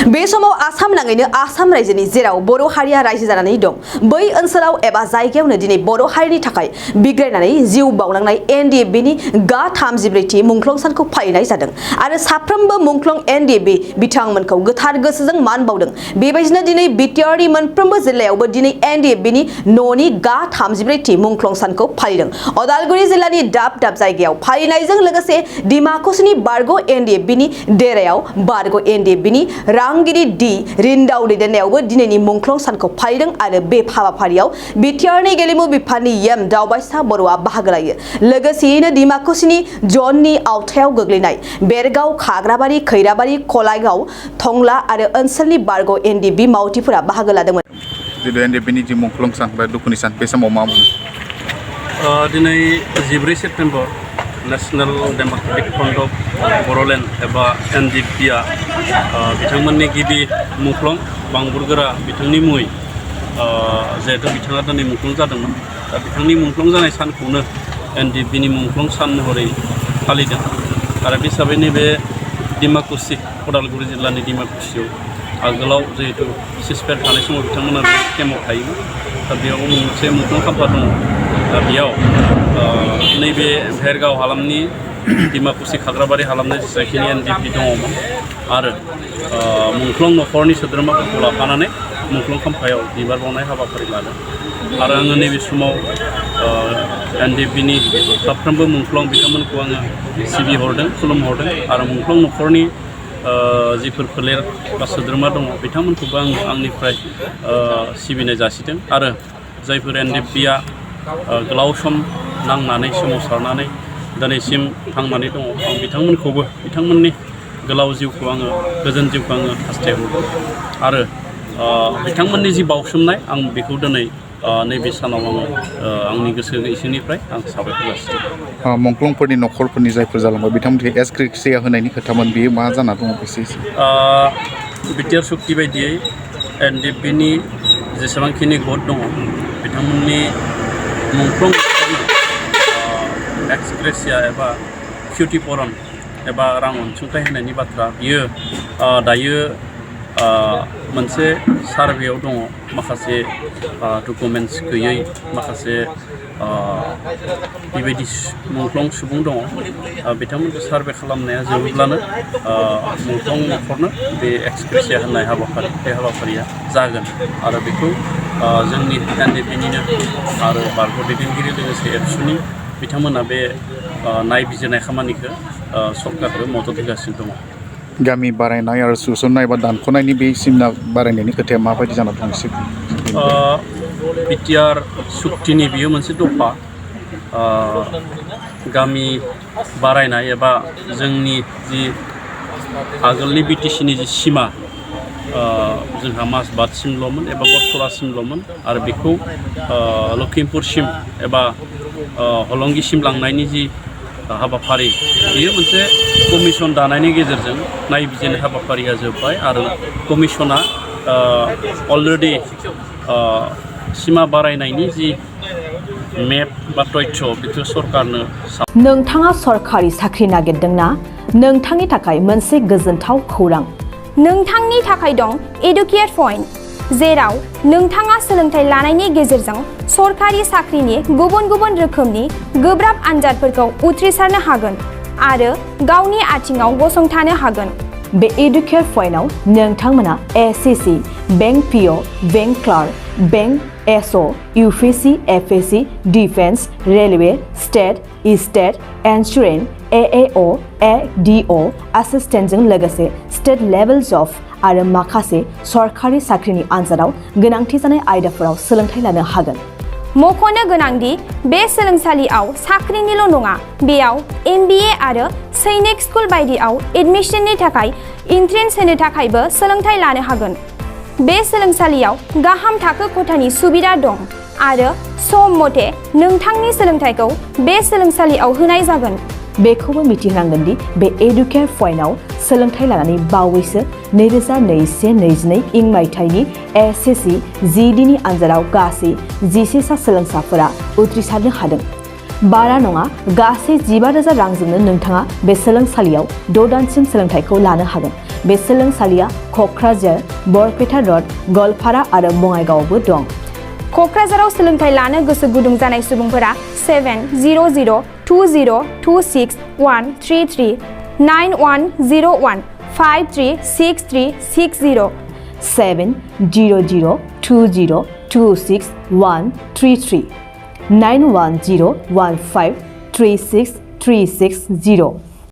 बे समाव आसाम नाङैनो आसाम रायजोनि जेराव बर' हारिया रायजो जानानै दं बै ओनसोलाव एबा जायगायावनो दिनै बर' हारिनि थाखाय बिग्रायनानै जिउ बावलांनाय एनडिएफबिनि गा 34थि मुंख्लं सानखौ फालिनाय जादों आरो साफ्रोमबो मुंख्लं एनडिएफबि बिथांमोनखौ गोथार गोसोजों मान बावदों। बेबायदिनो दिनै बिटिआरनि मोनफ्रोमबो जिल्लायावबो दिनै एनडिएफबिनि न'नि गा 34थि मुंख्लं सानखौ फालिदों। अदालगुरि जिल्लानि दाब दाब जायगायाव फालिनायजों लोगोसे डिमाकुसिनि बारग' एनडिएफबिनि देरायाव बारग' एनडिएफबिनि रांगिरि डि रिन्दाव दैदेननायावबो दिनैनि मुंख्लं सानखौ फालिदों आरो बे हाबाफारियाव बिटिआरनि गेलेमु बिफाननि एम दावबायसा बर'आ बाहागो लायो। लोगोसेयैनो डिमाकुसिनि जननि आवथायाव गोग्लैनाय बेरगाव, खाग्राबारि, खैराबारि, कलायगाव, थंला आरो ओनसोलनि बारग' एनडिएफबि मावथिफोरा बाहागो लादोंमोन। जितु एनडिएफबिनि जि मुंख्लं सान बा दुखुनि सान बे समाव मा बुङो? दिनै 14 September National Democratic Front of Bodoland एबा एनडिएफबिआ बिथांमोननि गिबि मुंख्लं बांबुरगोरा बिथांनि मुङै जिहेतु बिथाङा दिनै मुंख्लं जादोंमोन दा बिथांनि मुंख्लं जानाय सानखौनो एनडिएफबिनि मुंख्लं सान महरै फालिदों आरो बे हिसाबै नैबे डिमाकुसि उदालगुरि जिल्लानि डिमाकुसियाव आगोलाव जिहेतु सिसफेयार थानाय समाव बिथांमोना बे केम्पआव थायोमोन दा बेयाव मोनसे मुंख्लं खाम्फा दङ दा बेयाव नैबे भेरगाव हालामनि डिमाकुसि खाग्राबारि हालामनि जायखिनि एनडिएफबि दङमोन आरो मुंख्लं न'खरनि सोद्रोमाफोरखौ लाफानानै मुंख्लं खाम्फायाव बिबार बावनाय हाबाफारि लादों आरो आङो नैबे समाव एनडिएफबिनि साफ्रोमबो मुंख्लं बिथांमोनखौ आङो सिबिहरदों खुलुमहरदों आरो मुंख्लं न'खरनि जिफोर फोलेर बा सोद्रोमा दङ बिथांमोनखौबो आं आंनिफ्राय सिबिनाय जासिदों आरो जायफोर एनडिएफबिआ गोलाव सम नांनानै सोमावसारनानै दिनैसिम थांनानै दङ आं बिथांमोनखौबो बिथांमोननि गोलाव जिउखौ आङो गोजोन जिउखौ आङो हास्थायहरदों आरो बिथांमोननि जि बावसोमनाय आं बेखौ दिनै नैबे सानाव आङो आंनि गोसो इसोरनिफ्राय आं साबायखर जासिदों। मुंख्लंफोरनि न'खरफोरनि जायफोर जालांबाय बिथांमोनखौ एसक्रिसिया होनायनि खोथामोन बेयो मा जाना दङ एसे बिटिआर सुक्ति बायदियै एनडिएफबिनि जेसेबांखिनि गद दङ बिथांमोननि मुंख्लं एक्सग्रेसिया एबा क्षतिपुरन एबा रां अनसुंथाइ होनायनि बाथ्रा बियो दायो मोनसे सार्भेयाव दङ माखासे डकुमेन्टस गैयै माखासे बेबायदि मुंख्लं सुबुं दङ बिथांमोनखौ सार्भे खालामनाया जोबोब्लानो मुंख्लं न'खरनो बे एक्सग्रेसिया होनाय हाबाफारि बे हाबाफारिया जागोन आरो बेखौ जोंनि एनडिएफबिनिनो आरो बारग' दैदेनगिरि लोगोसे एबसुनि बिथांमोना बे नायबिजिरनाय खामानिखौ सरकारखौ मदद होगासिनो दङ। गामि बारायनाय आरो सुसननाय बा दानख'नायनि बे सिमना बारायनायनि खोथाया माबायदि जाना दं एसे बिटिआर सुक्तिनि बियो मोनसे दफा गामि बारायनाय एबा जोंनि जि आगोलनि बिटिसिनि जि सिमा जोंहा माजबादसिमल'मोन एबा बरसरासिमल'मोन आरो बेखौ लखिमपुरसिम एबा हलंगिसिम लांनायनि जि हाबाफारि बेयो मोनसे कमिसन दानायनि गेजेरजों नायबिजिरनाय हाबाफारिया जोब्बाय आरो कमिसना अलरेडि सिमा बारायनायनि जि मेप बा तथ्य बेखौ सरकारनो नोंथाङा सरकारि साख्रि नागिरदोंना नोंथांनि थाखाय मोनसे गोजोनथाव खौरां नोंथांनि थाखाय दं एडुकेट पइन्ट जेराव नोंथाङा सोलोंथाइ लानायनि गेजेरजों सरकारि साख्रिनि गुबुन गुबुन रोखोमनि गोब्राब आनजादफोरखौ उथ्रिसारनो हागोन आरो गावनि आथिङाव गसंथानो हागोन। बे एडुकेट पइन्टआव नोंथांमोना SSC, bank PO, bank clerk, bank SO, UPSC, FSC, defence, railway, state insurance, AAO, ADO एसिस्टेन्टजों लोगोसे स्टेट लेभेल जब आरो माखासे सरकारि साख्रिनि आनजादाव गोनांथि जानाय आयदाफोराव सोलोंथाइ लानो हागोन। मख'नो गोनांदि बे सोलोंसालियाव साख्रिनिल' नङा बेयाव एमबिए आरो सैनिक स्कुल बायदियाव एडमिशननि थाखाय एन्ट्रेन्स होनो थाखायबो सोलोंथाइ लानो हागोन। बे सोलोंसालियाव गाहाम थाखो खथानि सुबिदा दं आरो सम मथे नोंथांनि सोलोंथाइखौ बे सोलोंसालियाव होनाय जागोन। बेखौबो मिथिनांगोन दि बे एडुकेट पइन्टआव सोलोंथाइ लानानै बावैसो 2021-22 इं मायथाइनि एसएससि जिडिनि आनजादाव गासै 11 सा सोलोंसाफोरा उथ्रिसारनो हादों। बारा नङा गासै 15,000 रांजोंनो नोंथाङा बे सोलोंसालियाव 6 दानसिम सोलोंथाइखौ लानो हागोन। बे सोलोंसालिया क'क्राझार बरपेटा रड गलपारा आरो बङाइगावबो दं। क'क्राझाराव सोलोंथाइ लानो गोसो गुदुं जानाय सुबुंफोरा 70026133133 9101 536360 70020261333 9101536360